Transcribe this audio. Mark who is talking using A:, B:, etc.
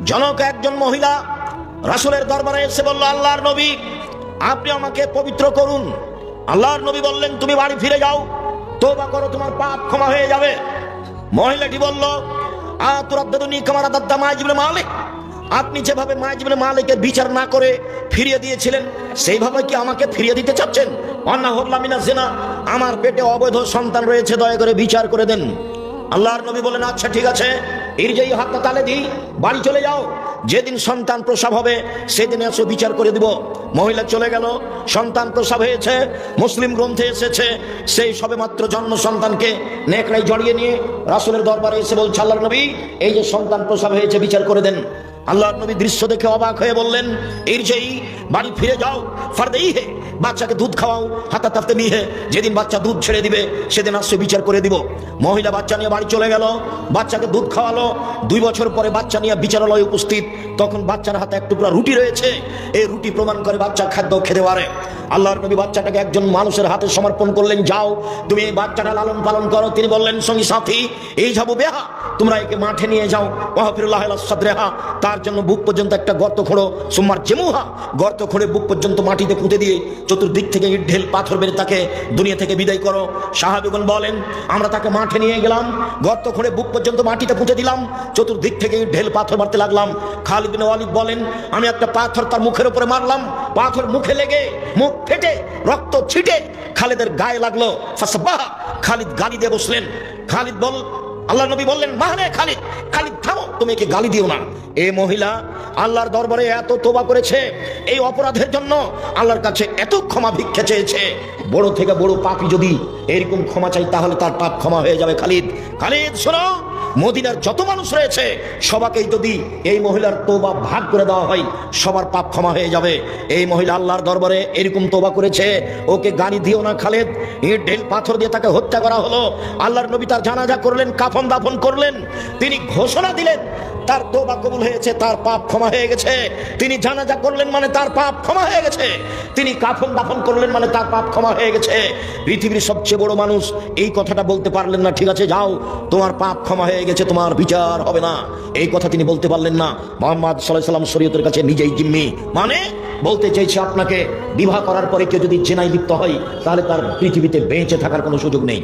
A: জনক একজন মহিলা রাসূলের দরবারে এসে বলল, আল্লাহর নবী, আপনি আমাকে পবিত্র করুন। আল্লাহর নবী বললেন, তুমি বাড়ি ফিরে যাও, তওবা করো, তোমার পাপ ক্ষমা হয়ে যাবে। মহিলাটি বলল, আতুরাদ্দুনি কামা রাদাদ্দা মাইজ ইবনে মালিক, আপনি যেভাবে মাইজ ইবনে মালিকের বিচার না করে ফিরিয়ে দিয়েছিলেন, সেইভাবে কি আমাকে ফিরিয়ে দিতে চাচ্ছেন? অন্না হল্লা মিনা জিনা, আমার পেটে অবৈধ সন্তান রয়েছে, দয়া করে বিচার করে দেন। আল্লাহর নবী বলেন, আচ্ছা ঠিক আছে, ইরজাই হাত্তা তালে দি, বাড়ি চলে যাও, যেদিন সন্তান প্রসব হবে সেদিন এসে বিচার করে দিব। মহিলা চলে গেল, সন্তান প্রসব হয়েছে। মুসলিম গ্রন্থে এসেছে, সেই সবেমাত্র জন্ম সন্তানকে নেকড়ায় জড়িয়ে নিয়ে রাসূলের দরবারে এসে বলছে, আল্লাহর নবী, এই যে সন্তান প্রসব হয়েছে, বিচার করে দেন। আল্লাহর নবী দৃশ্য দেখে অবাক হয়ে বললেন, ইরজাই, বাড়ি ফিরে যাও, ফারদেই হে, বাচ্চাকে দুধ খাওয়াও, হাতা তাফতে নিয়ে, যেদিন বাচ্চা দুধ ছেড়ে দিবে সেদিন আসছে বিচার করে দিব। মহিলা বাচ্চা নিয়ে বাড়ি চলে গেল, বাচ্চাকে দুধ খাওয়ালো। 2 বছর পরে বাচ্চা নিয়ে বিচারালয়ে উপস্থিত, তখন বাচ্চার হাতে এক টুকরা রুটি রয়েছে। এই রুটি প্রমাণ করে বাচ্চা খাদ্য খেতে পারে। আল্লাহর নবী বাচ্চাটাকে একজন মানুষের হাতে সমর্পণ করলেন, যাও তুমি এই বাচ্চাটা লালন পালন করো। তিনি বললেন, সঙ্গী সাথী, এই যাবো বেহা, তোমরা একে মাঠে নিয়ে যাও, ওয়াহফিরুল্লাহ সাদরেহা, তার জন্য বুক পর্যন্ত একটা গর্ত খোঁড়ো, সুম্মার জেমুহা, গর্ত খুঁড়ে বুক পর্যন্ত মাটিতে পুঁতে দিয়ে চতুর্দিক থেকে ইট ঢেল পাথর মেরে তাকে দুনিয়া থেকে বিদায় করো। সাহাবীগণ বলেন, আমরা তাকে মাঠে নিয়ে গেলাম, গর্ত খুঁড়ে বুক পর্যন্ত মাটিতে পুঁতে দিলাম, চতুর্দিক থেকে ইট ঢেল পাথর মারতে লাগলাম। খালিদ বিন ওয়ালিদ বলেন, আমি একটা পাথর তার মুখের উপরে মারলাম, পাথর মুখে লেগে মুখ ফেটে রক্ত ছিটে খালিদের গায়ে লাগলো। ফাসবাহা, খালিদ গালি দিয়ে বসলেন। খালিদ বল, আল্লাহর নবী বললেন, মাহনে খালিদ, খালিদ থামো, তুমি একে গালি দিও না। এই মহিলা আল্লাহর দরবারে এত তওবা করেছে, এই অপরাধের জন্য আল্লাহর কাছে এত ক্ষমা ভিক্ষা চেয়েছে। বড় থেকে বড় পাপী যদি এরকম ক্ষমা চাই, তাহলে তার পাপ ক্ষমা হয়ে যাবে। খালিদ, খালিদ শোনো, মদিনার যত মানুষ রয়েছে সবাকেই যদি এই মহিলার তওবা ভাগ করে দেওয়া হয়, সবার পাপ ক্ষমা হয়ে যাবে। এই মহিলা আল্লাহর দরবারে এরকম তওবা করেছে, ওকে গালি দিও না খালিদ। ইট ঢেল পাথর দিয়ে তাকে হত্যা করা হলো। আল্লাহর নবী তার জানাজা করলেন, কাফন দাফন করলেন। তিনি ঘোষণা দিলেন, তার তওবা কবুল হয়েছে, তার পাপ ক্ষমা হয়ে গেছে। তিনি জানাজা করলেন মানে তার পাপ ক্ষমা হয়ে গেছে। তিনি কাফন দাফন করলেন মানে তার পাপ ক্ষমা হয়ে গেছে। পৃথিবীর সবচেয়ে বড় মানুষ এই কথাটা বলতে পারলেন না, ঠিক আছে যাও, তোমার পাপ ক্ষমা হয়ে গেছে, তোমার বিচার হবে না, এই কথা তিনি বলতে পারলেন না। মুহাম্মদ সাল্লাল্লাহু আলাইহি ওয়াসাল্লাম শরীয়তের কাছে নিজেই জিম্মি, মানে বলতে চাইছে, আপনাকে বিবাহ করার পরে কেউ যদি জেনায় লিপ্ত হয়, তাহলে তার পৃথিবীতে বেঁচে থাকার কোনো সুযোগ নেই।